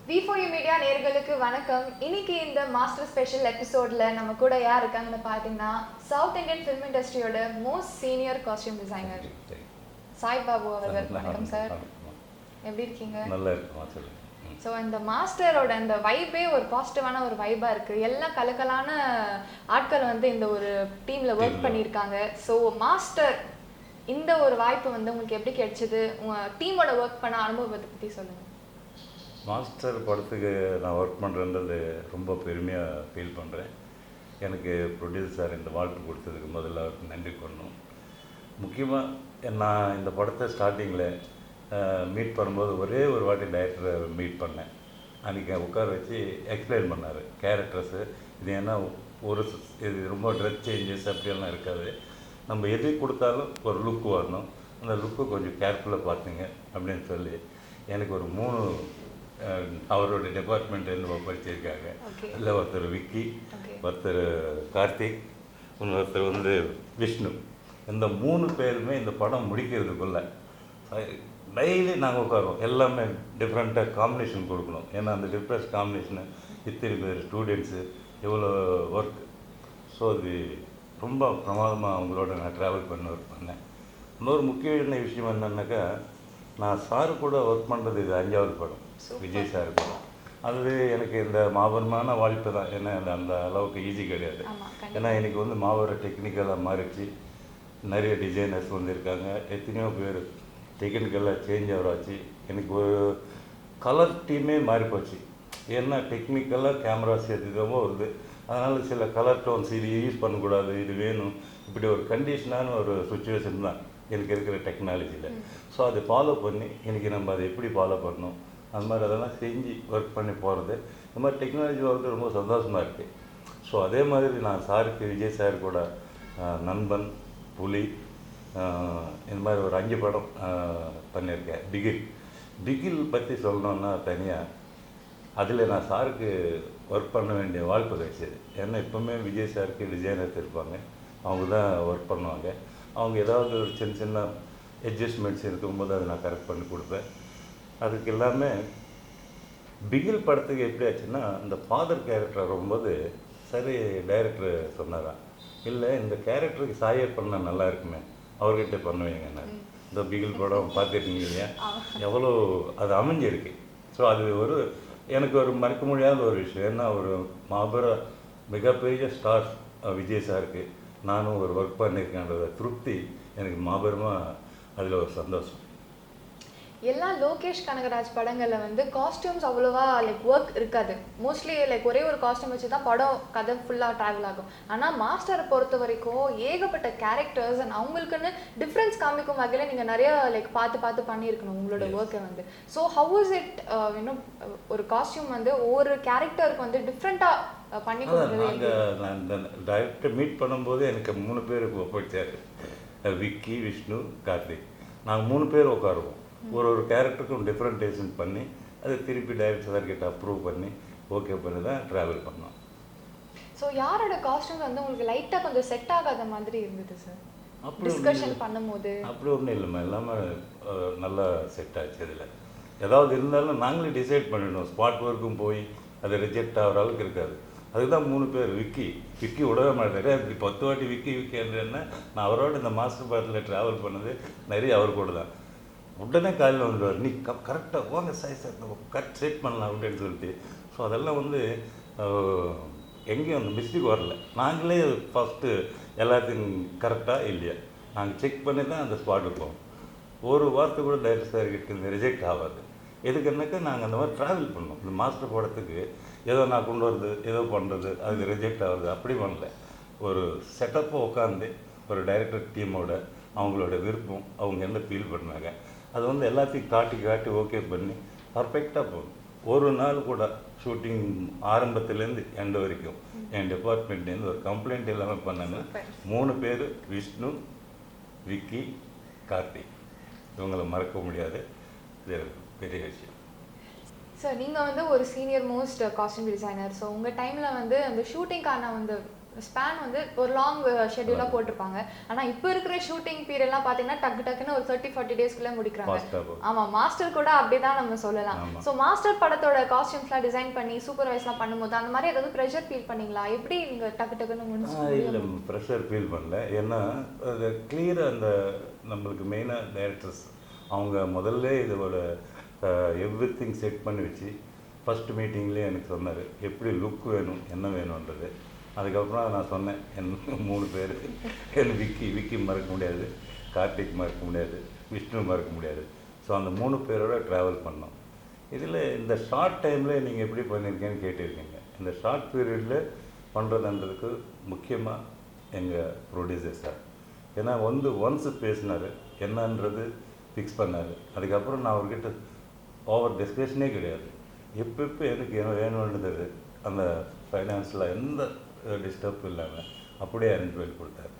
V4U media நேயர்களுக்கு வணக்கம். இன்னைக்கு இந்த மாஸ்டர் ஸ்பெஷல் எபிசோட்ல நம்ம கூட யார் இருக்காங்கன்னு பார்த்தீங்கன்னா சவுத் இந்தியன் ஃபிலிம் இண்டஸ்ட்ரியோட most senior costume designer Sai Babu அவர்கள். வணக்கம் சார், எப்படி இருக்கீங்க? நல்லா இருக்கும் சொல்லுங்க. ஸோ இந்த மாஸ்டரோட அந்த வைபே ஒரு பாசிட்டிவான ஒரு வைபாக இருக்குது. எல்லாம் கலக்கலான ஆட்கள் வந்து இந்த ஒரு டீமில் ஒர்க் பண்ணியிருக்காங்க. ஸோ மாஸ்டர் இந்த ஒரு வாய்ப்பு வந்து உங்களுக்கு எப்படி கிடைச்சிது? உங்கள் டீமோட ஒர்க் பண்ண அனுபவத்தை பற்றி சொல்லுங்கள். மாஸ்டர் படத்துக்கு நான் ஒர்க் பண்ணுறன்றது ரொம்ப பெருமையாக ஃபீல் பண்ணுறேன். எனக்கு ப்ரொடியூசர் இந்த வாழ்த்து கொடுத்ததுக்கு முதல்ல அவருக்கு நன்றி பண்ணணும். முக்கியமாக நான் இந்த படத்தை ஸ்டார்டிங்கில் மீட் பண்ணும்போது ஒரே ஒரு வாட்டி டைரக்டரை மீட் பண்ணேன். அன்றைக்கி உட்கார வச்சு எக்ஸ்பிளைன் பண்ணார் கேரக்டர்ஸு. இது ஏன்னா இது ரொம்ப ட்ரெஸ் சேஞ்சஸ் அப்படியெல்லாம் இருக்காது, நம்ம எது கொடுத்தாலும் ஒரு லுக் வரணும், அந்த லுக்கு கொஞ்சம் கேர்ஃபுல்லாக பார்த்துங்க அப்படின்னு சொல்லி எனக்கு ஒரு 3 அவரோட டிபார்ட்மெண்ட்லேருந்து படிச்சிருக்காங்க. இல்லை ஒருத்தர் விக்கி, ஒருத்தர் கார்த்திக், இன்னொருத்தர் வந்து விஷ்ணு. இந்த 3 பேருமே இந்த படம் முடிக்கிறதுக்குள்ள டெய்லி நாங்கள் உட்காரோம். எல்லாமே டிஃப்ரெண்ட்டாக காம்பினேஷன் கொடுக்கணும். ஏன்னா அந்த டிஃப்ரெண்ட் காம்பினேஷனு இத்தனை பேர் ஸ்டூடெண்ட்ஸு எவ்வளோ ஒர்க். ஸோ அது ரொம்ப பிரமாதமாக அவங்களோட நான் ட்ராவல் பண்ணேன். இன்னொரு முக்கியமான விஷயம் என்னன்னாக்கா, நான் சாரு கூட ஒர்க் பண்ணுறது இது 5வது படம், விஜய் சார் கூட. அது எனக்கு இந்த மாபெருமான வாழ்க்கை தான். ஏன்னா அந்த அளவுக்கு ஈஸி கிடையாது. ஏன்னா எனக்கு வந்து மாபெரும் டெக்னிக்கலாக மாறிடுச்சு. நிறைய டிசைனர்ஸ் வந்திருக்காங்க, எத்தனையோ பேர் டெக்னிக்கலாக சேஞ்ச் ஆச்சு. எனக்கு ஒரு கலர் டீமே மாறிப்போச்சு. ஏன்னா டெக்னிக்கலாக கேமரா சேர்த்துக்காமோ வருது. அதனால் சில கலர் டோன்ஸ் இது யூஸ் பண்ணக்கூடாது, இது வேணும், இப்படி ஒரு கண்டிஷனான ஒரு சுச்சுவேஷன் தான் எனக்கு இருக்கிற டெக்னாலஜியில். ஸோ அதை ஃபாலோ பண்ணி இன்றைக்கி நம்ம அதை எப்படி ஃபாலோ பண்ணணும், அந்த மாதிரி அதெல்லாம் செஞ்சு ஒர்க் பண்ணி போகிறது. இந்த மாதிரி டெக்னாலஜி வரது ரொம்ப சந்தோஷமாக இருக்குது. ஸோ அதே மாதிரி நான் சாருக்கு, விஜய் சார் கூட நண்பன், புலி, இந்த மாதிரி ஒரு 5 படம் பண்ணியிருக்கேன். பிகில் பற்றி சொல்லணுன்னா தனியாக அதில் நான் சாருக்கு ஒர்க் பண்ண வேண்டிய வாய்ப்பு கிடைச்சிது. ஏன்னா எப்போவுமே விஜய் சாருக்கு டிசைனர்ஸ் இருப்பாங்க, அவங்க தான் ஒர்க் பண்ணுவாங்க. அவங்க ஏதாவது ஒரு சின்ன சின்ன அட்ஜஸ்ட்மெண்ட்ஸ் இருக்கும்போது அதை நான் கரெக்ட் பண்ணி கொடுப்பேன். அதுக்கு எல்லாமே பிகில் படத்துக்கு எப்படி ஆச்சுன்னா, இந்த ஃபாதர் கேரக்டர் வரும்போது சரி டைரக்டர் சொன்னாரான், இல்லை இந்த கேரக்டருக்கு சாயர் பண்ணால் நல்லா இருக்குமே, அவர்கிட்ட பண்ணுவீங்க. நான் இந்த பிகில் படம் பார்த்துருக்கீங்க இல்லையா, எவ்வளோ அது அமைஞ்சிருக்கு. ஸோ அது எனக்கு ஒரு மறக்க முடியாத ஒரு விஷயம். ஏன்னா ஒரு மாபெரும் மிகப்பெரிய ஸ்டார் விஜய் சாருக்கு நானும் ஒரு ஒர்க் பண்ணியிருக்கேன்ற திருப்தி எனக்கு மாபெருமாக, அதில் ஒரு சந்தோஷம். எல்லா லோகேஷ் கனகராஜ் படங்களில் வந்து காஸ்டியூம்ஸ் அவ்வளோவா ஒர்க் இருக்காது. மோஸ்ட்லி ஒரே ஒரு காஸ்டியூம் வச்சு தான் படம் கதை ஃபுல்லாக ட்ராவல் ஆகும். ஆனால் மாஸ்டரை பொறுத்த வரைக்கும் ஏகப்பட்ட கேரக்டர்ஸ் அண்ட் அவங்களுக்குன்னு டிஃப்ரென்ஸ் காமிக்கும் வகையில் நீங்கள் நிறைய பார்த்து பண்ணியிருக்கணும் உங்களோட ஒர்க்கை வந்து. ஸோ ஹவ் இஸ் இட் இன்னும் ஒரு காஸ்டியூம் வந்து ஒவ்வொரு கேரக்டருக்கு வந்து டிஃப்ரெண்ட்டாக பண்ணி கொடுக்குறது? நான் இந்த டைரக்டர் மீட் பண்ணும்போது எனக்கு 3 பேர் ஒப்படைச்சார், விக்கி, விஷ்ணு, கார்த்திக். நாங்கள் 3 பேர் உட்காருவோம். ஒரு கேரக்டருக்கும் டிஃப்ரெண்டேஷன் பண்ணி அதை திருப்பி டைரக்டர்கிட்ட அப்ரூவ் பண்ணி ஓகே பண்ணி தான் ட்ராவல் பண்ணோம். ஸோ யாரோட காஸ்டியூம் வந்து உங்களுக்கு லைட்டாக கொஞ்சம் செட் ஆகாத மாதிரி இருந்தது சார் டிஸ்கஷன் பண்ணும்போது? அப்படி ஒன்றும் இல்லைம்மா, எல்லாமே நல்லா செட் ஆச்சு. இதில் ஏதாவது இருந்தாலும் நாங்களே டிசைட் பண்ணிடணும். ஸ்பாட் ஒர்க்கும் போய் அதை ரிஜெக்ட் ஆகிற அளவுக்கு இருக்காது. அதுதான் 3 பேர். விக்கி விடவே மாட்டார். இப்படி 10 வாட்டி விக்கின்றேன்னா நான் அவரோட இந்த மாஸ்டர் படத்தில் ட்ராவல் பண்ணது நிறைய அவர் கூட தான். உடனே காலையில் வந்துடுவார், நீ கரெக்டாக வாங்க சார் கரெக்ட் செட் பண்ணலாம் அப்படின்னு சொல்லிட்டு. ஸோ அதெல்லாம் வந்து எங்கேயும் அந்த மிஸ்டேக் வரல. நாங்களே ஃபஸ்ட்டு எல்லாத்தையும் கரெக்டாக இல்லையா நாங்கள் செக் பண்ணி தான் அந்த ஸ்பாட்டுக்கு போவோம். ஒரு வார்த்தை கூட டைரக்டர் சார்கிட்ட ரிஜெக்ட் ஆகாது. எதுக்குன்னாக்கா நாங்கள் அந்த மாதிரி ட்ராவல் பண்ணோம். இந்த மாஸ்டர் படத்துக்கு ஏதோ நான் கொண்டு வரது, ஏதோ பண்ணுறது, அதுக்கு ரிஜெக்ட் ஆகுது அப்படி பண்ணல. ஒரு செட்டப்பை உட்காந்து ஒரு டைரக்டர் டீமோட அவங்களோட விருப்பம், அவங்க என்ன ஃபீல் பண்ணாங்க, அது வந்து எல்லாத்தையும் காட்டி ஓகே பண்ணி பர்ஃபெக்டாக போகணும். ஒரு நாள் கூட ஷூட்டிங் ஆரம்பத்துலேருந்து எண்ட் வரைக்கும் என் டிபார்ட்மெண்ட்லேருந்து ஒரு கம்ப்ளைண்ட் இல்லாமல் பண்ணாங்க. 3 பேர், விஷ்ணு, விக்கி, கார்த்திக். இவங்களை மறக்க முடியாது, இது பெரிய விஷயம். சார் நீங்கள் வந்து ஒரு senior most costume designer. So உங்கள் டைமில் வந்து அந்த ஷூட்டிங்கான வந்து ஸ்பேன் வந்து ஒரு லாங் ஷெட்யூலாக போட்டிருப்பாங்க. ஆனால் இப்போ இருக்கிற ஷூட்டிங் பீரியட்லாம் பார்த்தீங்கன்னா டக்குன்னு ஒரு 30-40 டேஸ்க்குள்ளே முடிக்கிறாங்க. ஆமாம், மாஸ்டர் கூட அப்படி தான் நம்ம சொல்லலாம். ஸோ மாஸ்டர் படத்தோட காஸ்டியூம்ஸ்லாம் டிசைன் பண்ணி சூப்பர்வைஸ்லாம் பண்ணும்போது அந்த மாதிரி ஏதாவது ப்ரெஷர் ஃபீல் பண்ணீங்களா? எப்படி நீங்கள் டக்குன்னு முடிச்சு? இல்லை, ப்ரெஷர் ஃபீல் பண்ணல. ஏன்னா அது கிளியராக அந்த நம்மளுக்கு மெயினாக டைரக்டர்ஸ் அவங்க முதல்ல இதோட எவ்ரி திங் செட் பண்ணி வச்சு ஃபஸ்ட் மீட்டிங்லேயே எனக்கு சொன்னார் எப்படி லுக் வேணும், என்ன வேணுன்றது. அதுக்கப்புறம் நான் சொன்னேன், என் 3 பேர், என் விக்கி மறக்க முடியாது, கார்த்திக் மறக்க முடியாது, விஷ்ணு மறக்க முடியாது. ஸோ அந்த 3 பேரோட ட்ராவல் பண்ணோம். இதில் இந்த ஷார்ட் டைமில் நீங்கள் எப்படி பண்ணியிருக்கேன்னு கேட்டிருக்கீங்க. இந்த ஷார்ட் பீரியடில் பண்ணுறதுன்றதுக்கு முக்கியமாக எங்கள் ப்ரொடியூசர் சார். ஏன்னா ஒன்ஸ் பேசினார், என்னன்றது ஃபிக்ஸ் பண்ணார். அதுக்கப்புறம் நான் அவர்கிட்ட ஓவர் டிஸ்கஷனே கிடையாது. எப்போ எனக்கு வேணுன்றது அந்த ஃபைனான்ஸில் எந்த டிஸ்டர்ப் இல்லாமல் அப்படியே அரேஞ்ச்மெண்ட் கொடுத்தாரு.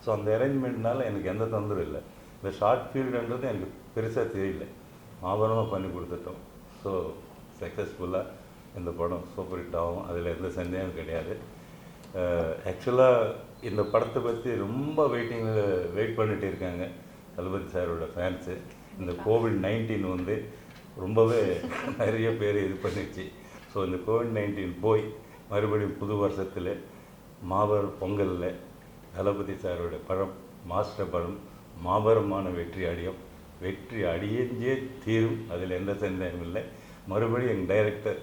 ஸோ அந்த அரேஞ்ச்மெண்ட்னால எனக்கு எந்த தொந்தரவும் இல்லை. இந்த ஷார்ட் ஃபீல்டுன்றது எனக்கு பெருசாக தெரியல, ஆபரணமாக பண்ணி கொடுத்துட்டோம். ஸோ சக்ஸஸ்ஃபுல்லாக இந்த படம் சூப்பர் ஹிட் ஆகும், அதில் எந்த சந்தேகமும் கிடையாது. ஆக்சுவலாக இந்த படத்தை பற்றி ரொம்ப வெயிட் பண்ணிகிட்டு இருக்காங்க தளபதி சாரோட ஃபேன்ஸு. இந்த COVID-19 வந்து ரொம்பவே நிறைய பேர் இது பண்ணிடுச்சு. ஸோ இந்த COVID-19 போய் மறுபடியும் புது வருஷத்தில் மாபெரும் பொங்கலில் தளபதி சாரோட படம் மாஸ்டர் படம் மாபெருமான வெற்றி அடியஞ்சே தீரும், அதில் எந்த சந்தேகமும் இல்லை. மறுபடியும் எங்கள் டைரக்டர்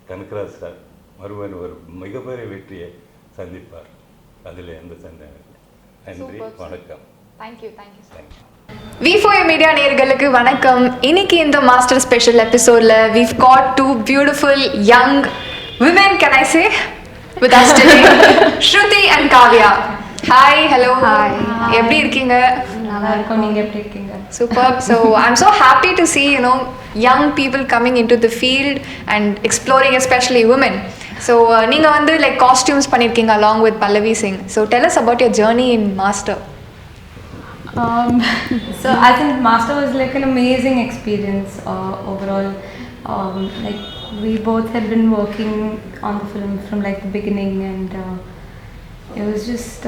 கனகராஜ் சார் மறுபடியும் ஒரு மிகப்பெரிய வெற்றியை சந்திப்பார், அதில் எந்த சந்தேகம் இல்லை. நன்றி, வணக்கம். தேங்க்யூ. V4 மீடியா நேயர்களுக்கு வணக்கம். இன்னைக்கு இந்த மாஸ்டர் ஸ்பெஷல் எபிசோட்ல we've got 2 beautiful young women, can I say, with us today, Shruti and Kavya. Hi, hello. Hi. எப்படி இருக்கீங்க? நல்லா இருக்கோம், நீங்க எப்படி இருக்கீங்க? Super. So I'm so happy to see, young people coming into the field and exploring, especially women. So நீங்க வந்து like costumes பண்ணிருக்கீங்க along with Pallavi Singh. So tell us about your journey in Master. So I think Master was like an amazing experience overall. Like we both had been working on the film from like the beginning, and it was just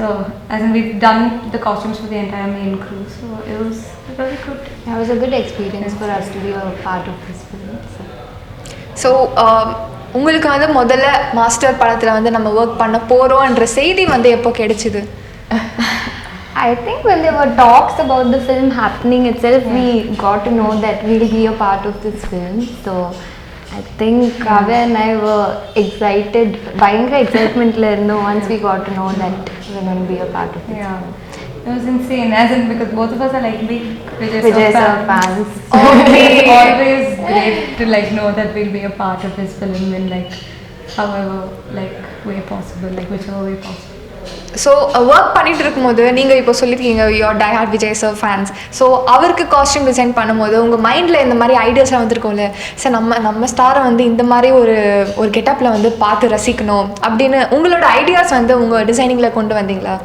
as in we've done the costumes for the entire main crew, so it was very good. It was a good experience for us to be a part of this film. So உங்களுக்கு வந்து முதல்ல master படத்தில் வந்து நம்ம work பண்ண போகிறோன்ற செய்தி வந்து எப்போ கிடைச்சிது? I think when there were talks about the film happening itself, we got to know that we'll be a part of this film. So I think Kavya and I were excited, பயங்கர excitement-ல இருந்தோம் once we got to know that we're going to be a part of this film. It was insane, as in because both of us are like big Vijay sir fans. It's always great to like know that we'll be a part of this film in like however like way possible, like whichever way possible. So work பண்ணிட்டு இருக்கும்போது நீங்கள் இப்போ சொல்லியிருக்கீங்க your die hard Vijay sir fans. So அவருக்கு costume design பண்ணும்போது உங்கள் மைண்டில் இந்த மாதிரி ஐடியாஸ்லாம் வந்துருக்கோம்ல, சார் நம்ம ஸ்டாரை வந்து இந்த மாதிரி ஒரு கெட்டப்பில் வந்து பார்த்து ரசிக்கணும் அப்படின்னு உங்களோட ஐடியாஸ் வந்து உங்கள் டிசைனிங்கில் கொண்டு வந்தீங்களா?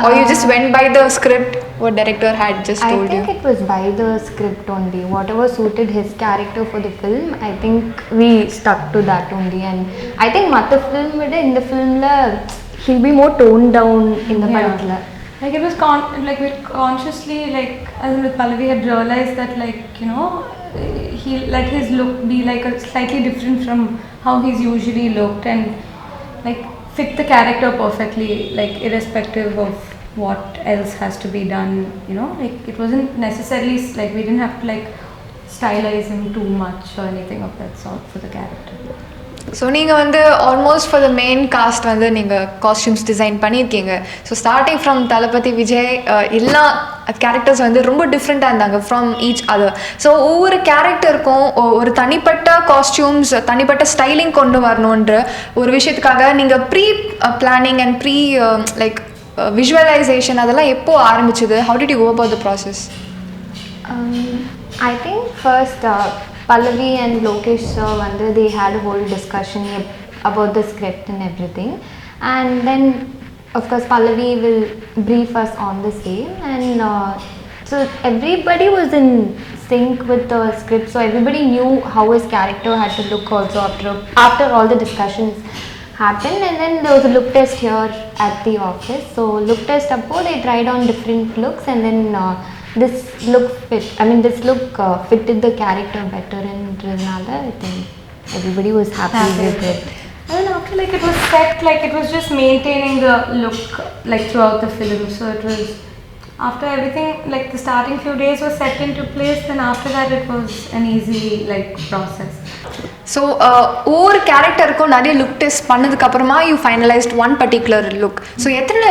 Or you just went by the script what director had just told you? I think it was by the script only. Whatever suited his character for the film, I think we stuck to that only. And I think Matha film with in the film he'll be more toned down in the padla. Like it was like we consciously like as in with Pallavi had realized that like he let his look be like a slightly different from how he's usually looked, and like fit the character perfectly, like irrespective of what else has to be done, like it wasn't necessarily like we didn't have to like stylize him too much or anything of that sort for the character. So நீங்கள் வந்து almost for the main cost வந்து நீங்கள் costumes design பண்ணியிருக்கீங்க. So starting from Thalapathy Vijay எல்லா characters வந்து ரொம்ப டிஃப்ரெண்ட்டாக இருந்தாங்க ஃப்ரம் ஈச் அதர். ஸோ ஒவ்வொரு கேரக்டருக்கும் ஒரு தனிப்பட்ட காஸ்டியூம்ஸ் தனிப்பட்ட ஸ்டைலிங் கொண்டு வரணுன்ற ஒரு விஷயத்துக்காக நீங்கள் pre planning and pre like visualisation அதெல்லாம் எப்போது ஆரம்பிச்சது? How did you go about the process? I think first Pallavi and Lokesh sir they had a whole discussion about the script and everything, and then of course Pallavi will brief us on the same, and so everybody was in sync with the script, so everybody knew how his character had to look also after all the discussions happened, and then there was a look test here at the office. So look test appo they tried on different looks, and then this look fitted the character better, and I think everybody was happy with it. And then after like it was set, like it was just maintaining the look like throughout the film. So it was after everything, like the starting few days was set into place, then after that it was an easy like process. So ஒவ்வொரு கேரக்டருக்கும் நிறைய look test பண்ணதுக்கப்புறமா you finalised one particular look. So எத்தனை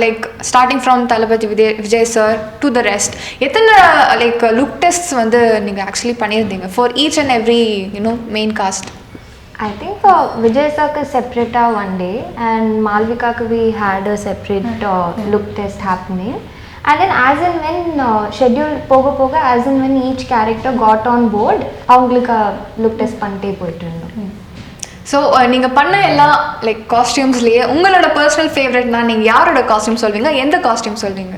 like starting from Thalapathy Vijay sir to the rest எத்தனை like look tests வந்து நீங்கள் actually பண்ணியிருந்தீங்க for each and every main cast? I think for Vijay Sir's separate one day, and Malvika we had a separate look test happening. And then as and when schedule poga as and when each character got on board, avungalukku look test பண்ணிட்டே போயிட்டு இருந்தோம். So நீங்கள் பண்ண எல்லா like காஸ்டியூம்ஸ்லேயே உங்களோட personal ஃபேவரட்னா நீங்கள் யாரோட costume சொல்வீங்க, எந்த காஸ்டியூம் சொல்வீங்க?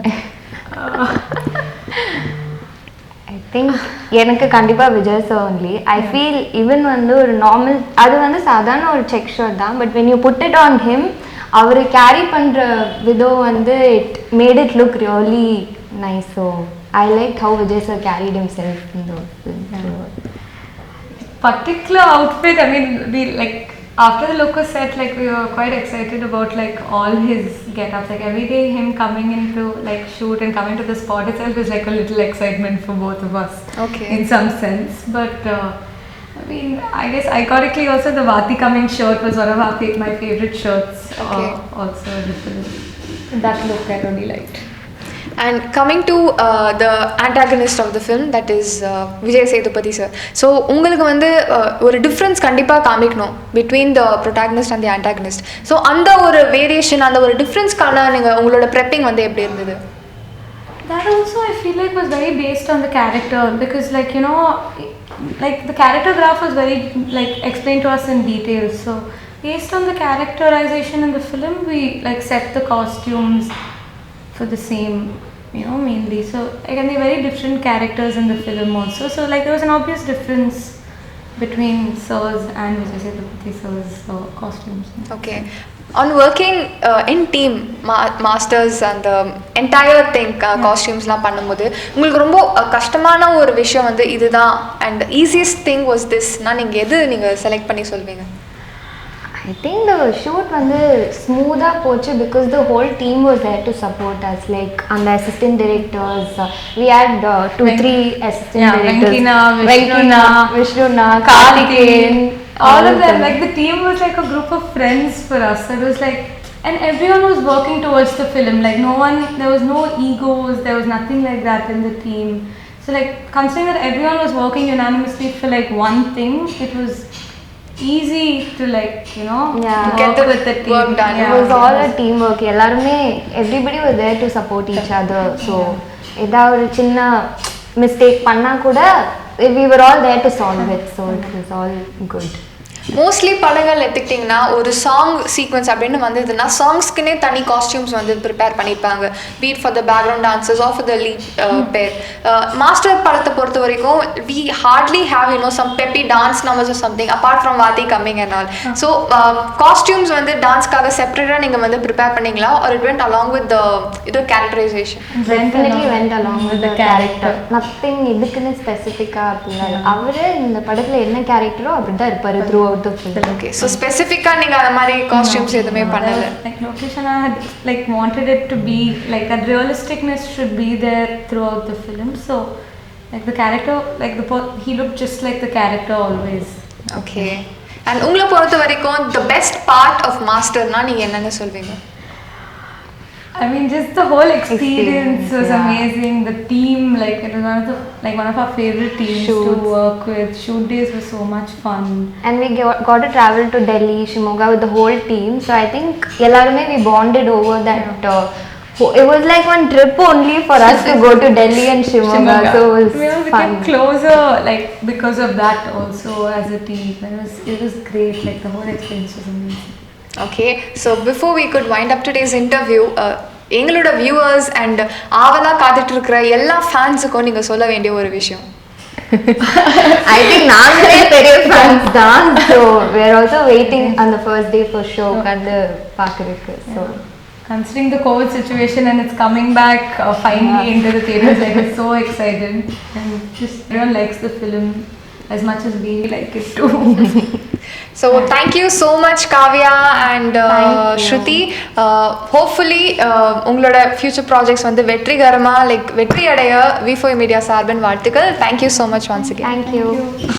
ஐ திங்க் எனக்கு கண்டிப்பாக Vijay sir only. I feel even வந்து ஒரு நார்மல் அது வந்து சாதாரண ஒரு செக் ஷர்ட் தான், but when you put it on him அவர் கேரி பண்ணுற விதம் வந்து it made it look really nice. So I like how Vijay sir carried himself in the particular outfit, I mean, we like after the look was set, like we were quite excited about like all his get-ups. Like every day him coming into like shoot and coming to the spot itself is like a little excitement for both of us. Okay. In some sense, but I mean, I guess iconically also the Vati coming shirt was one of my favorite shirts. Okay. Also the film. That look I really liked. And coming to the antagonist of the film, that is Vijay Sethupathi sir. So உங்களுக்கு வந்து ஒரு difference கண்டிப்பாக காமிக்கணும் between the protagonist and the antagonist. So அந்த ஒரு variation, அந்த ஒரு டிஃப்ரென்ஸ்க்கான நீங்கள் உங்களோட ப்ரெப்பிங் வந்து எப்படி இருந்தது? That also I feel like was very based on the character, because like you know, like the character graph was very like explained to us in detail. So based on the characterization in the film, we like set the costumes for the same, you know, mainly. So again, they're very different characters in the film also. So like there was an obvious difference between Sirs and Vijay Sethupathi Sir's costumes. Okay. On working in team, masters and the entire thing, costumes-லாம் பண்ணும்போது உங்களுக்கு ரொம்ப கஷ்டமான ஒரு விஷயம் வந்து இதுதான் and easiest thing was this னா நீங்கள் எது நீங்கள் செலக்ட் பண்ணி சொல்வீங்க? I think the shoot வந்து ஸ்மூத்தாக போச்சு because the whole team was there to support us. Like and the assistant directors, we had 2-3 assistant directors. Venkina, Vishnuna, Karthikeyan, all of them. Like the team was like a group of friends for us. It was like, and everyone was working towards the film. Like no one, there was no egos, there was nothing like that in the team. So like considering that everyone was working unanimously for like one thing, it was easy to like, you know, get the with the team. work done. It was all a teamwork. எல்லாருமே everybody was there to support each other. So ஏதாவது ஒரு சின்ன mistake பண்ணா கூட we were all there to solve it. So it was all good. Mostly படங்கள் எடுத்துக்கிட்டிங்கன்னா ஒரு song sequence அப்படின்னு வந்ததுன்னா சாங்ஸ்க்குன்னே தனி காஸ்டியூம்ஸ் வந்து ப்ரிப்பேர் பண்ணியிருப்பாங்க, be it for the background dancers or for the lead pair. Master படத்தை பொறுத்த வரைக்கும் we hardly have you know some peppy dance numbers or something apart from Vaathi coming and all. So costumes வந்து டான்ஸ்க்காக செப்பரேட்டாக நீங்கள் வந்து ப்ரிப்பேர் பண்ணிங்களா or it went along with இது characterisation? Definitely went along with the character. Nothing இதுக்குன்னு ஸ்பெசிஃபிக்காக அப்படின்னா அவரு இந்த படத்தில் என்ன கேரக்டரோ அப்படி தான் இருப்பார் throughout the film. Okay, so specifically நீங்க அந்த மாதிரி காஸ்டியூம்ஸ் எதுமே பண்ணல? Like location I had like wanted it to be like that realisticness should be there throughout the film. So like the character, like he looked just like the character always. Okay. And உங்களை பொறுத்த வரைக்கும் the best part of masterனா நீங்க என்னன்னு சொல்வீங்க? I mean, just the whole experience was amazing. The team, like it was one of our favorite teams to work with. Shoot days were so much fun. And we got to travel to Delhi, Shimoga with the whole team. So I think எல்லாருமே we bonded over that. It was like one trip only for us to go to Delhi and Shimoga. So it was we all became closer, like because of that also as a team. It was great. Like the whole experience was amazing. Okay, so before we could wind up today's interview, எங்களோட viewers and ஆவலாக காத்துட்டு இருக்கிற எல்லா ஃபேன்ஸுக்கும் நீங்கள் சொல்ல வேண்டிய ஒரு விஷயம். I think நாங்களே பெரிய fans தான். So we're also waiting on the first day for show வந்து பார்க்கறதுக்கு. So Considering the COVID situation and it's coming back finally into the theaters, like we're so excited, and just everyone likes the film as much as we like it too. So thank you so much Kavya and Thank you. Shruti. Hopefully உங்களோட future projects வந்து வெற்றிகரமா வெற்றி அடைய V4 Media சார்பின் வாழ்த்துக்கள். Thank you so much once again. thank you.